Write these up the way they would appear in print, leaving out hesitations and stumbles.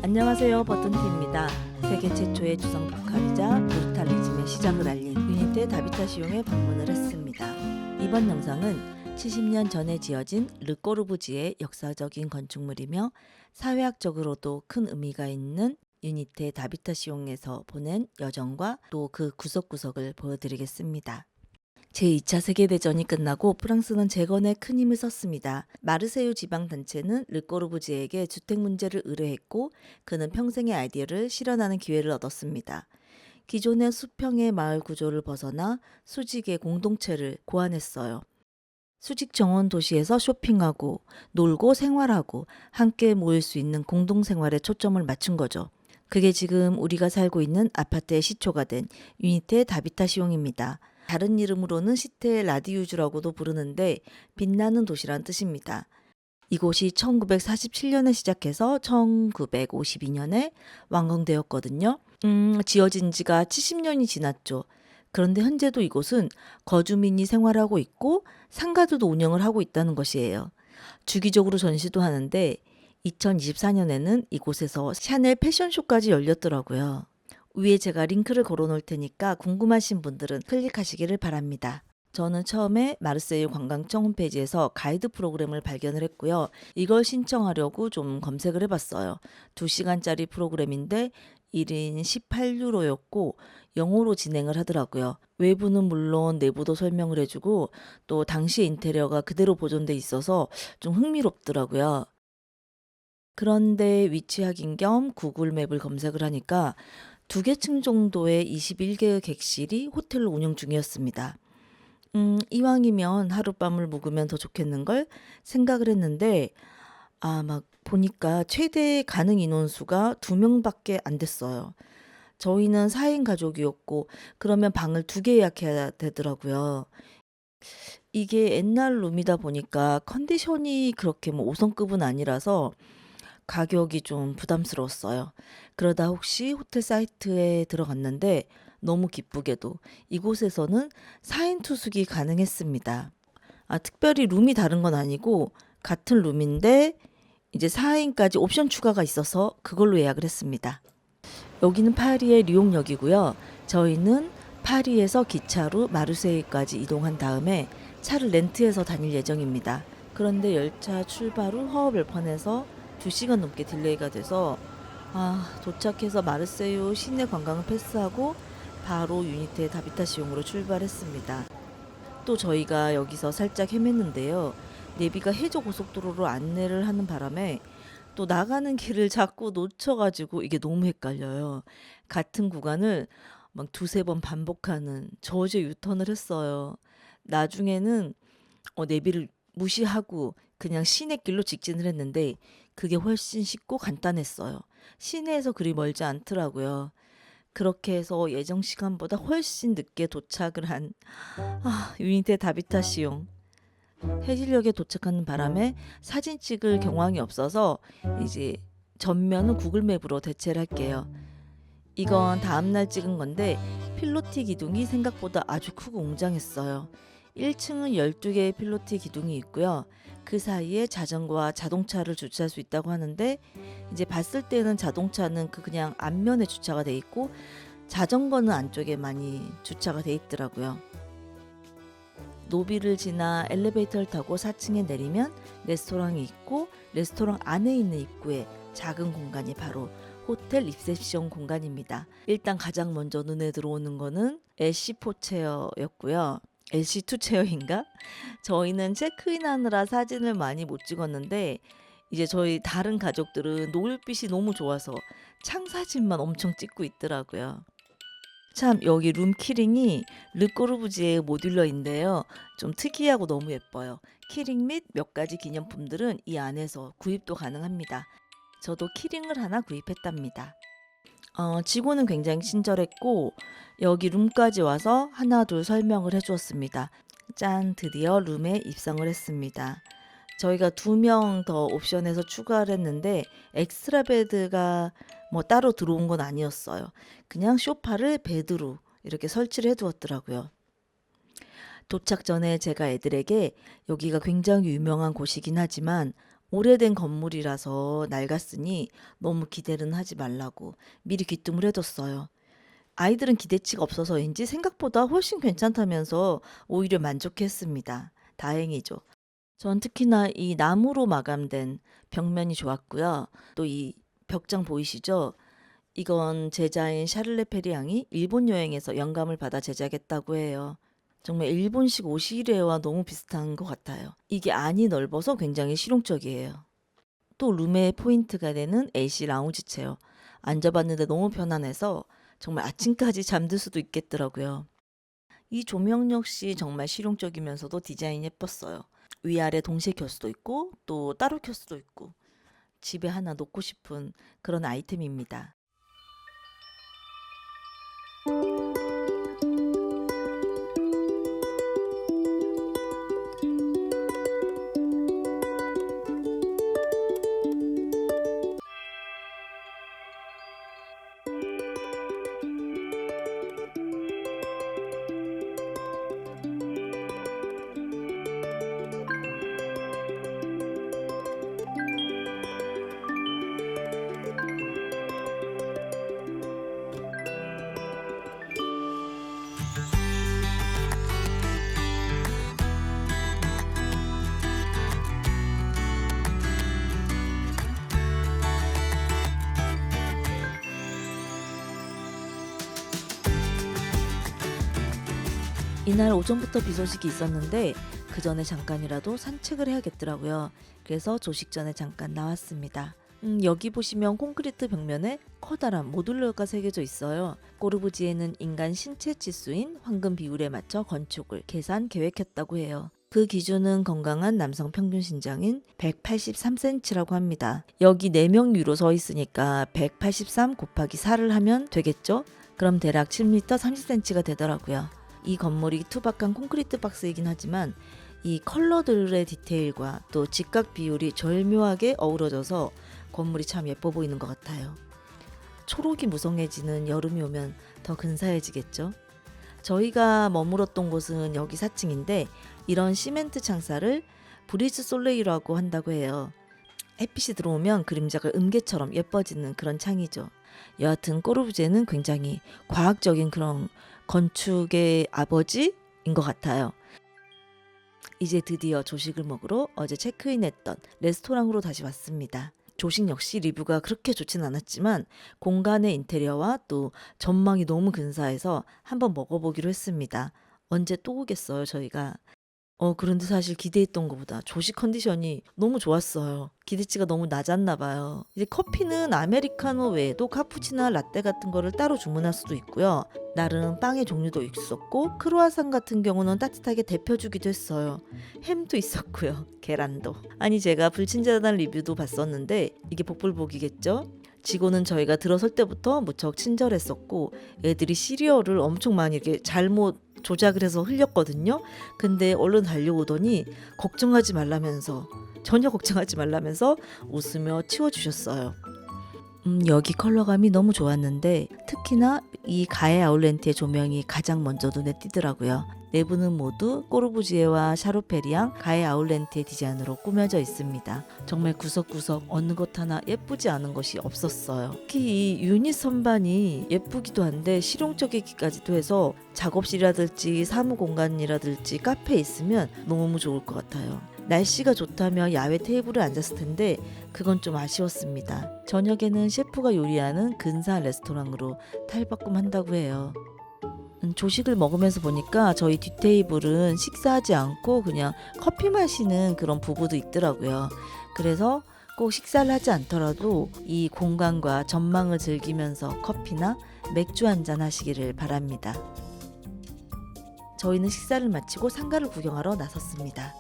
안녕하세요, 버튼티입니다. 세계 최초의 주성 복합이자 브루탈리즘의 시작을 알린 유니테 다비타시옹에 방문을 했습니다. 이번 영상은 70년 전에 지어진 르꼬르부지의 역사적인 건축물이며 사회학적으로도 큰 의미가 있는 유니테 다비타시옹에서 보낸 여정과 또 그 구석구석을 보여드리겠습니다. 제2차 세계대전이 끝나고 프랑스는 재건에 큰 힘을 썼습니다. 마르세유 지방단체는 르꼬르부지에게 주택 문제를 의뢰했고 그는 평생의 아이디어를 실현하는 기회를 얻었습니다. 기존의 수평의 마을 구조를 벗어나 수직의 공동체를 고안했어요. 수직 정원 도시에서 쇼핑하고 놀고 생활하고 함께 모일 수 있는 공동생활에 초점을 맞춘 거죠. 그게 지금 우리가 살고 있는 아파트의 시초가 된 유니테 다비타시옹입니다. 다른 이름으로는 시테 라디유주라고도 부르는데 빛나는 도시란 뜻입니다. 이곳이 1947년에 시작해서 1952년에 완공되었거든요. 지어진 지가 70년이 지났죠. 그런데 현재도 이곳은 거주민이 생활하고 있고 상가들도 운영을 하고 있다는 것이에요. 주기적으로 전시도 하는데 2024년에는 이곳에서 샤넬 패션쇼까지 열렸더라고요. 위에 제가 링크를 걸어 놓을 테니까 궁금하신 분들은 클릭하시기를 바랍니다. 저는 처음에 마르세유 관광청 홈페이지에서 가이드 프로그램을 발견을 했고요. 이걸 신청하려고 좀 검색을 해봤어요. 2시간짜리 프로그램인데 1인 18유로였고 영어로 진행을 하더라고요. 외부는 물론 내부도 설명을 해주고 또 당시 인테리어가 그대로 보존돼 있어서 좀 흥미롭더라고요. 그런데 위치 확인 겸 구글 맵을 검색을 하니까 2개 층 정도의 21개의 객실이 호텔로 운영 중이었습니다. 이왕이면 하룻밤을 묵으면 더 좋겠는걸 생각을 했는데 막 보니까 최대 가능 인원수가 2명밖에 안 됐어요. 저희는 4인 가족이었고 그러면 방을 2개 예약해야 되더라고요. 이게 옛날 룸이다 보니까 컨디션이 그렇게 5성급은 아니라서 가격이 좀 부담스러웠어요. 그러다 혹시 호텔 사이트에 들어갔는데 너무 기쁘게도 이곳에서는 4인 투숙이 가능했습니다. 특별히 룸이 다른 건 아니고 같은 룸인데 이제 4인까지 옵션 추가가 있어서 그걸로 예약을 했습니다. 여기는 파리의 리옹역이고요. 저희는 파리에서 기차로 마르세유까지 이동한 다음에 차를 렌트해서 다닐 예정입니다. 그런데 열차 출발 후 허허벌판에서 2시간 넘게 딜레이가 돼서 도착해서 마르세유 시내 관광을 패스하고 바로 유니테 다비타시옹으로 출발했습니다. 또 저희가 여기서 살짝 헤맸는데요. 내비가 해저 고속도로로 안내를 하는 바람에 또 나가는 길을 자꾸 놓쳐가지고 이게 너무 헷갈려요. 같은 구간을 막 2-3번 반복하는 저지의 유턴을 했어요. 나중에는 내비를 무시하고 그냥 시내길로 직진을 했는데 그게 훨씬 쉽고 간단했어요. 시내에서 그리 멀지 않더라고요. 그렇게 해서 예정 시간보다 훨씬 늦게 도착을 한 유니테 다비타시옹. 해질녘에 도착하는 바람에 사진 찍을 경황이 없어서 이제 전면은 구글맵으로 대체를 할게요. 이건 다음날 찍은 건데 필로티 기둥이 생각보다 아주 크고 웅장했어요. 1층은 12개의 필로티 기둥이 있고요. 그 사이에 자전거와 자동차를 주차할 수 있다고 하는데 이제 봤을 때는 자동차는 그냥 앞면에 주차가 돼 있고 자전거는 안쪽에 많이 주차가 돼 있더라고요. 노비를 지나 엘리베이터를 타고 4층에 내리면 레스토랑이 있고 레스토랑 안에 있는 입구에 작은 공간이 바로 호텔 리셉션 공간입니다. 일단 가장 먼저 눈에 들어오는 거는 LC4 체어였고요. LC2 체어인가? 저희는 체크인하느라 사진을 많이 못 찍었는데 이제 저희 다른 가족들은 노을빛이 너무 좋아서 창사진만 엄청 찍고 있더라고요. 참 여기 룸 키링이 르꼬르부지의 모듈러인데요. 좀 특이하고 너무 예뻐요. 키링 및 몇 가지 기념품들은 이 안에서 구입도 가능합니다. 저도 키링을 하나 구입했답니다. 직원은 굉장히 친절했고 여기 룸까지 와서 하나 둘 설명을 해주었습니다. 짠, 드디어 룸에 입성을 했습니다. 저희가 2명 더 옵션해서 추가를 했는데 엑스트라 베드가 따로 들어온 건 아니었어요. 그냥 소파를 베드로 이렇게 설치를 해두었더라고요. 도착 전에 제가 애들에게 여기가 굉장히 유명한 곳이긴 하지만 오래된 건물이라서 낡았으니 너무 기대는 하지 말라고 미리 귀뜸을 해뒀어요. 아이들은 기대치가 없어서인지 생각보다 훨씬 괜찮다면서 오히려 만족했습니다. 다행이죠. 전 특히나 이 나무로 마감된 벽면이 좋았고요. 또 이 벽장 보이시죠? 이건 제자인 샤를레 페리앙이 일본 여행에서 영감을 받아 제작했다고 해요. 정말 일본식 오시레와 너무 비슷한 것 같아요. 이게 안이 넓어서 굉장히 실용적이에요. 또 룸의 포인트가 되는 AC 라운지 체어. 앉아봤는데 너무 편안해서 정말 아침까지 잠들 수도 있겠더라고요. 이 조명 역시 정말 실용적이면서도 디자인이 예뻤어요. 위아래 동시에 켤 수도 있고 또 따로 켤 수도 있고 집에 하나 놓고 싶은 그런 아이템입니다. 이날 오전부터 비 소식이 있었는데 그 전에 잠깐이라도 산책을 해야겠더라고요. 그래서 조식 전에 잠깐 나왔습니다. 여기 보시면 콘크리트 벽면에 커다란 모듈러가 새겨져 있어요. 꼬르부지에는 인간 신체 치수인 황금 비율에 맞춰 건축을 계산 계획했다고 해요. 그 기준은 건강한 남성 평균 신장인 183cm라고 합니다. 여기 4명 위로 서 있으니까 183 곱하기 4를 하면 되겠죠? 그럼 대략 7m 30cm가 되더라고요. 이 건물이 투박한 콘크리트 박스이긴 하지만 이 컬러들의 디테일과 또 직각 비율이 절묘하게 어우러져서 건물이 참 예뻐 보이는 것 같아요. 초록이 무성해지는 여름이 오면 더 근사해지겠죠? 저희가 머물었던 곳은 여기 4층인데 이런 시멘트 창살을 브리즈 솔레이라고 한다고 해요. 햇빛이 들어오면 그림자가 음계처럼 예뻐지는 그런 창이죠. 여하튼 꼬르부제는 굉장히 과학적인 그런 건축의 아버지인 것 같아요. 이제 드디어 조식을 먹으러 어제 체크인했던 레스토랑으로 다시 왔습니다. 조식 역시 리뷰가 그렇게 좋진 않았지만 공간의 인테리어와 또 전망이 너무 근사해서 한번 먹어보기로 했습니다. 언제 또 오겠어요, 저희가. 그런데 사실 기대했던 것보다 조식 컨디션이 너무 좋았어요. 기대치가 너무 낮았나 봐요. 이제 커피는 아메리카노 외에도 카푸치나 라떼 같은 거를 따로 주문할 수도 있고요. 나름 빵의 종류도 있었고 크루아상 같은 경우는 따뜻하게 데펴주기도 했어요. 햄도 있었고요. 계란도. 아니 제가 불친절한 리뷰도 봤었는데 이게 복불복이겠죠? 직원은 저희가 들어설 때부터 무척 친절했었고 애들이 시리얼을 엄청 많이 이렇게 잘못 조작을 해서 흘렸거든요. 근데 얼른 달려오더니 걱정하지 말라면서 전혀 걱정하지 말라면서 웃으며 치워주셨어요. 여기 컬러감이 너무 좋았는데 특히나 이 가에 아울렌티의 조명이 가장 먼저 눈에 띄더라고요. 내부는 모두 꼬르부지에와 샤르페리앙 가에 아울렌티의 디자인으로 꾸며져 있습니다. 정말 구석구석 어느 것 하나 예쁘지 않은 것이 없었어요. 특히 이 유닛 선반이 예쁘기도 한데 실용적이기까지도 해서 작업실이라든지 사무공간이라든지 카페에 있으면 너무 좋을 것 같아요. 날씨가 좋다면 야외 테이블에 앉았을 텐데 그건 좀 아쉬웠습니다. 저녁에는 셰프가 요리하는 근사한 레스토랑으로 탈바꿈한다고 해요. 조식을 먹으면서 보니까 저희 뒷테이블은 식사하지 않고 그냥 커피 마시는 그런 부부도 있더라고요. 그래서 꼭 식사를 하지 않더라도 이 공간과 전망을 즐기면서 커피나 맥주 한잔 하시기를 바랍니다. 저희는 식사를 마치고 상가를 구경하러 나섰습니다.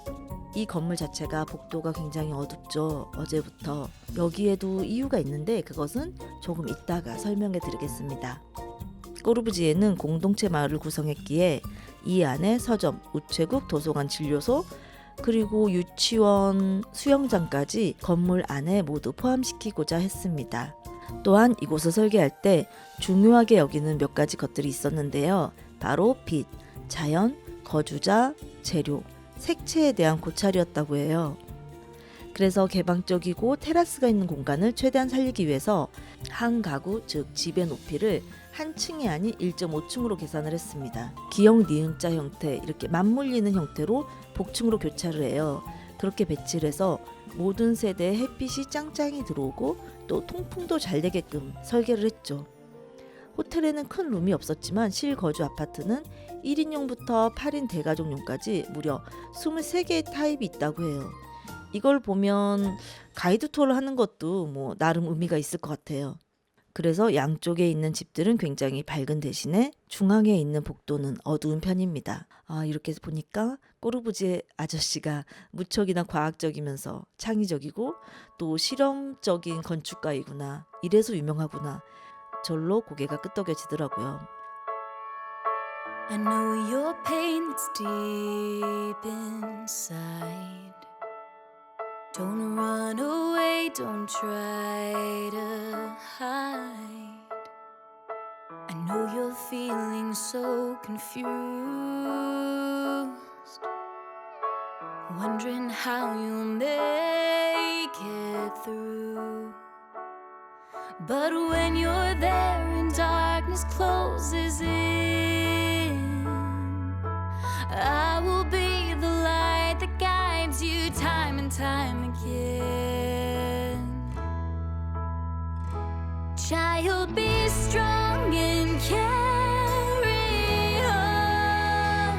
이 건물 자체가 복도가 굉장히 어둡죠. 어제부터. 여기에도 이유가 있는데 그것은 조금 이따가 설명해 드리겠습니다. 꼬르부지에는 공동체 마을을 구성했기에 이 안에 서점, 우체국, 도서관, 진료소, 그리고 유치원, 수영장까지 건물 안에 모두 포함시키고자 했습니다. 또한 이곳을 설계할 때 중요하게 여기는 몇 가지 것들이 있었는데요. 바로 빛, 자연, 거주자, 재료, 색채에 대한 고찰이었다고 해요. 그래서 개방적이고 테라스가 있는 공간을 최대한 살리기 위해서 한 가구, 즉 집의 높이를 한 층이 아닌 1.5층으로 계산을 했습니다. 기역 니은자 형태, 이렇게 맞물리는 형태로 복층으로 교차를 해요. 그렇게 배치를 해서 모든 세대에 햇빛이 짱짱이 들어오고 또 통풍도 잘 되게끔 설계를 했죠. 호텔에는 큰 룸이 없었지만 실거주 아파트는 1인용부터 8인 대가족용까지 무려 23개의 타입이 있다고 해요. 이걸 보면 가이드 투어를 하는 것도 뭐 나름 의미가 있을 것 같아요. 그래서 양쪽에 있는 집들은 굉장히 밝은 대신에 중앙에 있는 복도는 어두운 편입니다. 이렇게 보니까 꼬르부지에 아저씨가 무척이나 과학적이면서 창의적이고 또 실험적인 건축가이구나. 이래서 유명하구나. 절로 고개가 끄덕여지더라고요. I know your pain that's deep inside. Don't run away, don't try to hide. I know you're feeling so confused, wondering how you'll make it through. But when you're there and darkness closes in, I will be the light that guides you time and time again. Child, be strong and carry on.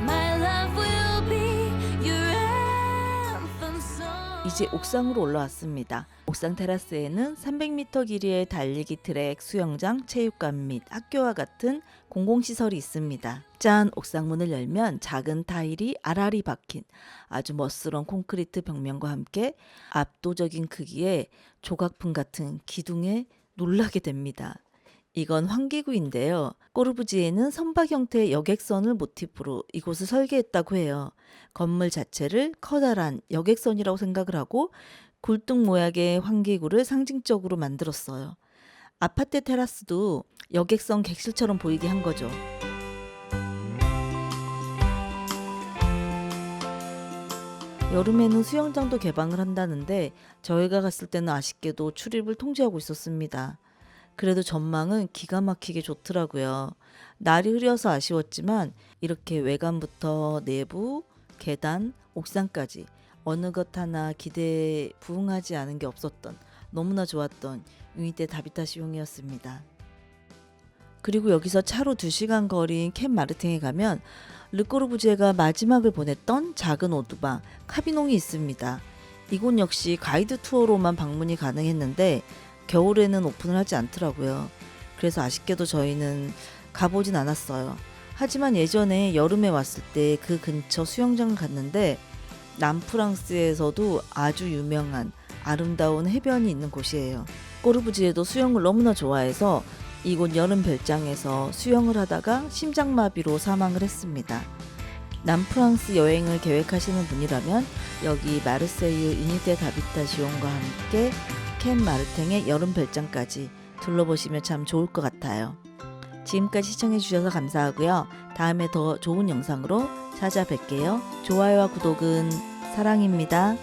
My love will be your anthem song. 이제 옥상으로 올라왔습니다. 옥상 테라스에는 300m 길이의 달리기 트랙, 수영장, 체육관 및 학교와 같은 공공시설이 있습니다. 짠! 옥상 문을 열면 작은 타일이 알알이 박힌 아주 멋스러운 콘크리트 벽면과 함께 압도적인 크기의 조각품 같은 기둥에 놀라게 됩니다. 이건 환기구인데요. 꼬르부지에는 선박 형태의 여객선을 모티프로 이곳을 설계했다고 해요. 건물 자체를 커다란 여객선이라고 생각을 하고 굴뚝 모양의 환기구를 상징적으로 만들었어요. 아파트 테라스도 여객선 객실처럼 보이게 한 거죠. 여름에는 수영장도 개방을 한다는데 저희가 갔을 때는 아쉽게도 출입을 통제하고 있었습니다. 그래도 전망은 기가 막히게 좋더라고요. 날이 흐려서 아쉬웠지만 이렇게 외관부터 내부, 계단, 옥상까지 어느 것 하나 기대에 부응하지 않은 게 없었던 너무나 좋았던 유니떼 다비타시용이었습니다. 그리고 여기서 차로 2시간 거리인 캡 마르탱에 가면 르꼬르부지에가 마지막을 보냈던 작은 오두방 카비농이 있습니다. 이곳 역시 가이드 투어로만 방문이 가능했는데 겨울에는 오픈을 하지 않더라고요. 그래서 아쉽게도 저희는 가보진 않았어요. 하지만 예전에 여름에 왔을 때 그 근처 수영장을 갔는데 남프랑스에서도 아주 유명한 아름다운 해변이 있는 곳이에요. 꼬르부지에도 수영을 너무나 좋아해서 이곳 여름 별장에서 수영을 하다가 심장마비로 사망을 했습니다. 남프랑스 여행을 계획하시는 분이라면 여기 마르세유 유니떼 다비타시온과 함께 캡 마르탱의 여름 별장까지 둘러보시면 참 좋을 것 같아요. 지금까지 시청해주셔서 감사하고요. 다음에 더 좋은 영상으로 찾아뵐게요. 좋아요와 구독은 사랑입니다.